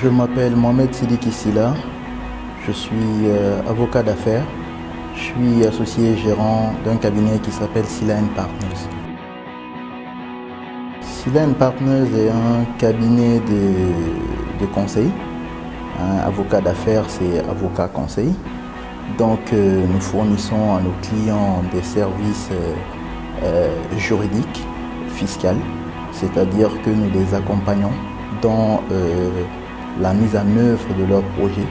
Je m'appelle Mohamed Sidiki Silla, je suis avocat d'affaires, je suis associé gérant d'un cabinet qui s'appelle Silla & Partners. Silla & Partners est un cabinet de conseil. Un avocat d'affaires, c'est avocat conseil. Donc nous fournissons à nos clients des services juridiques, fiscaux, c'est-à-dire que nous les accompagnons dans la mise en œuvre de leurs projets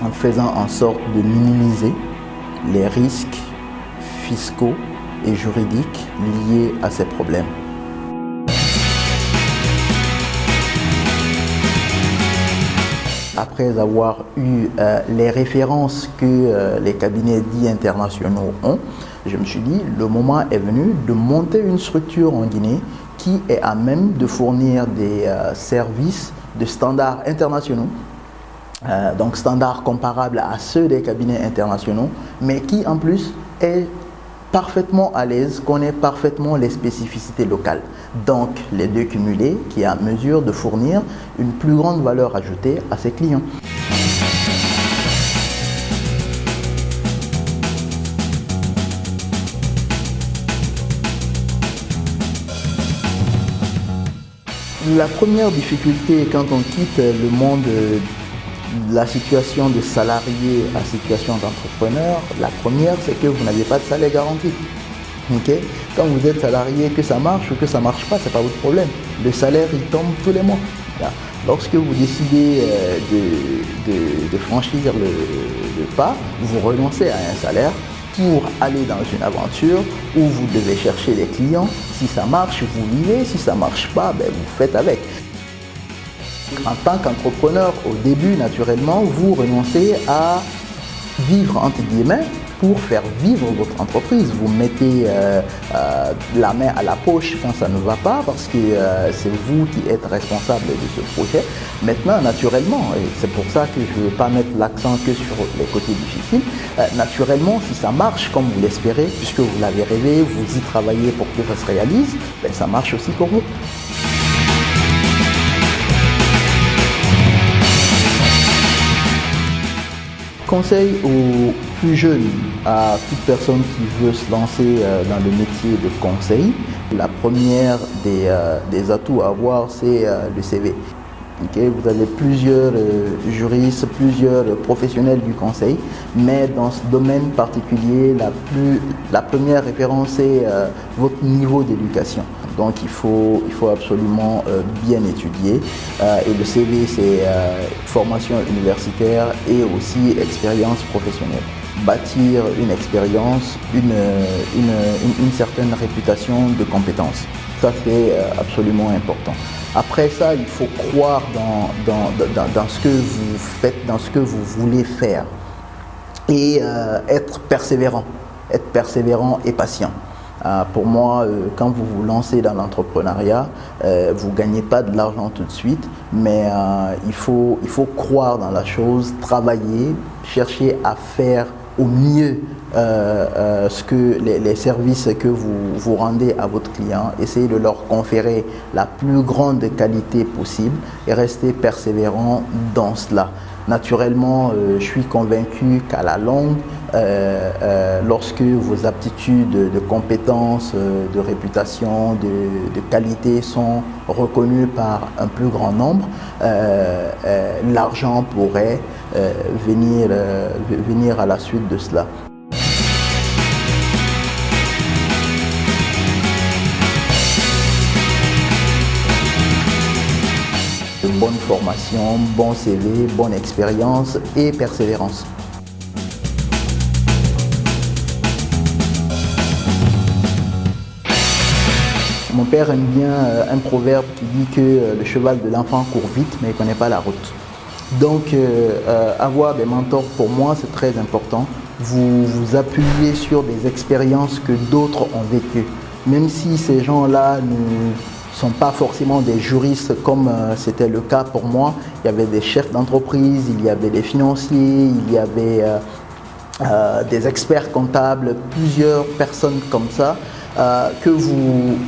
en faisant en sorte de minimiser les risques fiscaux et juridiques liés à ces problèmes. Après avoir eu les références que les cabinets dits internationaux ont, je me suis dit le moment est venu de monter une structure en Guinée qui est à même de fournir des services de standards internationaux, donc standards comparables à ceux des cabinets internationaux, mais qui en plus est parfaitement à l'aise, connaît parfaitement les spécificités locales. Donc les deux cumulés qui est à mesure de fournir une plus grande valeur ajoutée à ses clients. La première difficulté quand on quitte le monde de la situation de salarié à la situation d'entrepreneur, la première c'est que vous n'avez pas de salaire garanti. Okay? Quand vous êtes salarié, que ça marche ou que ça ne marche pas, ce n'est pas votre problème. Le salaire il tombe tous les mois. Lorsque vous décidez de franchir le pas, vous renoncez à un salaire pour aller dans une aventure où vous devez chercher des clients. Si ça marche, vous vivez. Si ça ne marche pas, vous faites avec. En tant qu'entrepreneur, au début, naturellement, vous renoncez à vivre, entre guillemets, pour faire vivre votre entreprise. Vous mettez la main à la poche quand ça ne va pas parce que c'est vous qui êtes responsable de ce projet. Maintenant, naturellement, et c'est pour ça que je ne veux pas mettre l'accent que sur les côtés difficiles, naturellement, si ça marche comme vous l'espérez, puisque vous l'avez rêvé, vous y travaillez pour que ça se réalise, ça marche aussi pour vous. Conseil aux plus jeunes, à toute personne qui veut se lancer dans le métier de conseil, la première des atouts à avoir, c'est le CV. Okay? Vous avez plusieurs juristes, plusieurs professionnels du conseil, mais dans ce domaine particulier, la première référence c'est votre niveau d'éducation. Donc il faut absolument bien étudier. Et le CV, c'est formation universitaire et aussi expérience professionnelle. Bâtir une expérience, une certaine réputation de compétences. Ça, c'est absolument important. Après ça, il faut croire dans ce que vous faites, dans ce que vous voulez faire. Et être persévérant et patient. Pour moi, quand vous vous lancez dans l'entrepreneuriat, vous ne gagnez pas de l'argent tout de suite, mais il faut croire dans la chose, travailler, chercher à faire au mieux les services que vous rendez à votre client, essayez de leur conférer la plus grande qualité possible et rester persévérant dans cela. Naturellement, je suis convaincu qu'à la longue, lorsque vos aptitudes de compétences, de réputation, de qualité sont reconnues par un plus grand nombre, l'argent pourrait venir à la suite de cela. Bonne formation, bon CV, bonne expérience et persévérance. Mon père aime bien un proverbe qui dit que le cheval de l'enfant court vite mais il ne connaît pas la route. Donc avoir des mentors pour moi c'est très important. Vous vous appuyez sur des expériences que d'autres ont vécues. Même si ces gens-là ne sont pas forcément des juristes comme c'était le cas pour moi. Il y avait des chefs d'entreprise, il y avait des financiers, il y avait des experts comptables, plusieurs personnes comme ça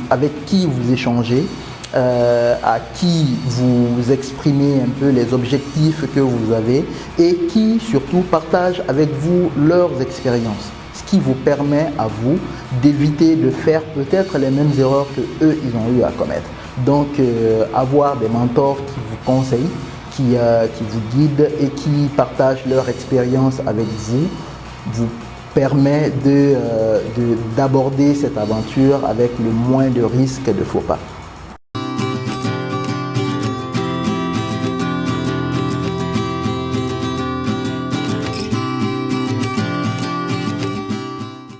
avec qui vous échangez à qui vous exprimez un peu les objectifs que vous avez et qui surtout partagent avec vous leurs expériences, ce qui vous permet à vous d'éviter de faire peut-être les mêmes erreurs que eux ils ont eu à commettre. Donc avoir des mentors qui vous conseillent, qui vous guident et qui partagent leur expérience avec vous permet d'aborder cette aventure avec le moins de risques de faux pas.